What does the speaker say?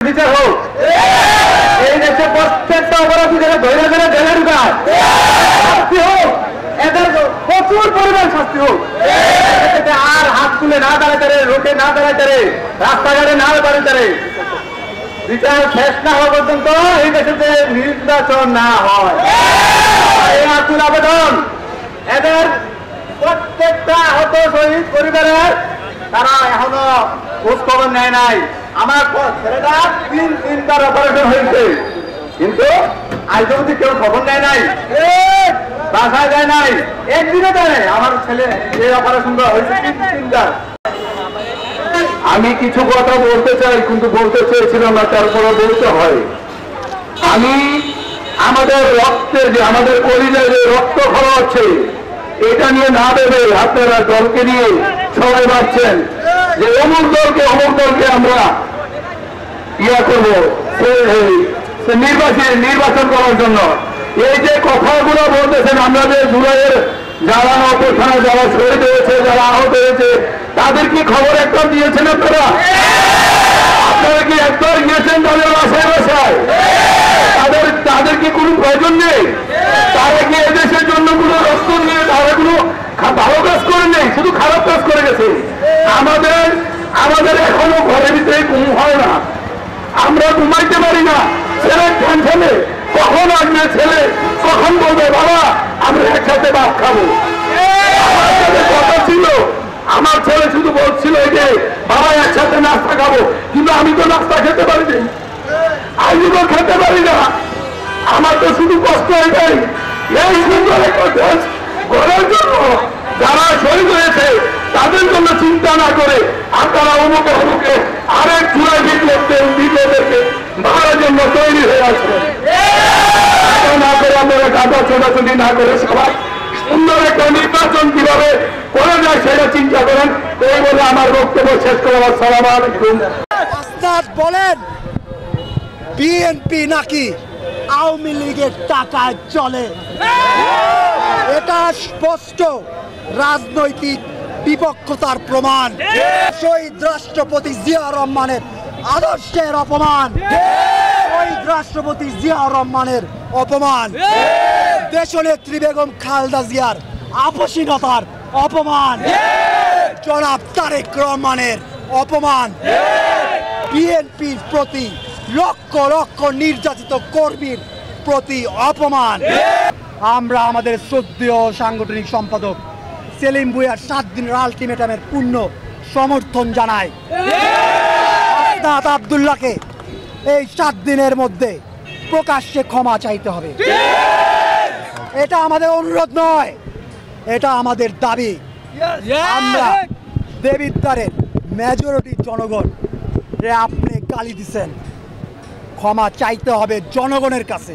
বিচার হোক। এই দেশে প্রত্যেকটা অপরাধী যারা ধৈর্য ধরে জেলে ঢুকায় শাস্তি হোক, এদের প্রচুর পরিমাণ শাস্তি হোক। আর হাত তুলে না দাঁড়াতে রে, রোডে না দাঁড়াতে রে, রাস্তাঘাটে না দাঁড়াতে রে, বিচার শেষ না হওয়া পর্যন্ত এই দেশে নির্বাচন না হয়। এই আকুল আবেদন। এদের প্রত্যেকটা আহত শহীদ পরিবারের তারা এখনো খোঁজ খবর নেয় নাই। আমার ছেলেটা 3বার অপারেশন হয়েছে, কিন্তু আজ অবধি কেউ খবর নেয় নাই, বাসায় যায় নাই, একদিনও দেয় নাই। আমার ছেলে এই অপারেশন হয়েছে 3বার। আমি কিছু কথা বলতে চাই, কিন্তু বলতে চেয়েছিলাম না, তারপরে বলতে হয়। আমি আমাদের রক্তের যে আমাদের কলিজায় যে রক্ত খরচ হচ্ছে, এটা নিয়ে না ভেবে আপনারা দলকে নিয়ে সবাই ভাবছেন যে অমুক দলকে আমরা করবো নির্বাচন করার জন্য। এই যে কথাগুলো বলতেছেন, আমরা যে জুলাইয়ের যারা অপরখানে যারা শহীদ হয়েছে, যারা আহত হয়েছে, তাদের কি খবর একটা দিয়েছেন আপনারা? আপনারা কি একবার গিয়েছেন তাদের বাসায় বাসায়? তাদের কি কোনো প্রয়োজন নেই? তারা কি এদেশের জন্য কোনো রক্ত নিয়ে তারা কোনো ভালো কাজ করে নেই, শুধু খারাপ কাজ করে গেছে? আমাদের এখনো ঘরের ভিতরে ঘুম হয় না, আমরা ঘুমাইতে পারি না। ছেলের টেনশনে কখন আসবে ছেলে, কখন বলবে বাবা আমরা একসাথে ভাত খাবো। আমার সাথে কথা ছিল, আমার ছেলে শুধু বলছিল যে বাবা একসাথে নাস্তা খাবো, কিন্তু আমি তো নাস্তা খেতে পারি না, আমি তো খেতে পারি না। আমার তো শুধু কষ্ট হয়ে যায়। এই সুন্দর একটা দেশ গড়ার জন্য যারা শহীদ হয়েছে তাদের জন্য চিন্তা না করে আপনারা অমুকে আরেক চূড়ায় বিপ্লবদেরকে মারার জন্য তৈরি হয়ে আসবেন। না করে আপনারা কাদা ছোটাছুটি না করে সবাই সুন্দর একটা নির্বাচন কিভাবে করা যায় সেটা চিন্তা করেন। এই বলে আমার বক্তব্য শেষ করে আসসালামু আলাইকুম। বলেন বিএনপি নাকি আওয়ামী লীগের টাকায় চলে? এটা স্পষ্ট রাজনৈতিক বিপক্ষতার প্রমাণ। শহীদ রাষ্ট্রপতি জিয়া রহমানের আদর্শের অপমান, শহীদ রাষ্ট্রপতি জিয়া রহমানের অপমান, দেশনেত্রী বেগম খালেদা জিয়ার আপসীনতার অপমান, জনাব তারেক রহমানের অপমান, বিএনপির প্রতি লক্ষ লক্ষ নির্যাতিত কর্মীর প্রতি অপমান। আমরা আমাদের শ্রদ্ধেয় সাংগঠনিক সম্পাদক সেলিম ভূঁইয়ার 7 দিনের আলটিমেটামের পূর্ণ সমর্থন জানাই। আসনাদ আব্দুল্লাহকে এই 7 দিনের মধ্যে প্রকাশ্যে ক্ষমা চাইতে হবে। এটা আমাদের অনুরোধ নয়, এটা আমাদের দাবি। আমরা দেবিদ্বারের মেজরিটি জনগণ আপনি গালি দিচ্ছেন, ক্ষমা চাইতে হবে জনগণের কাছে।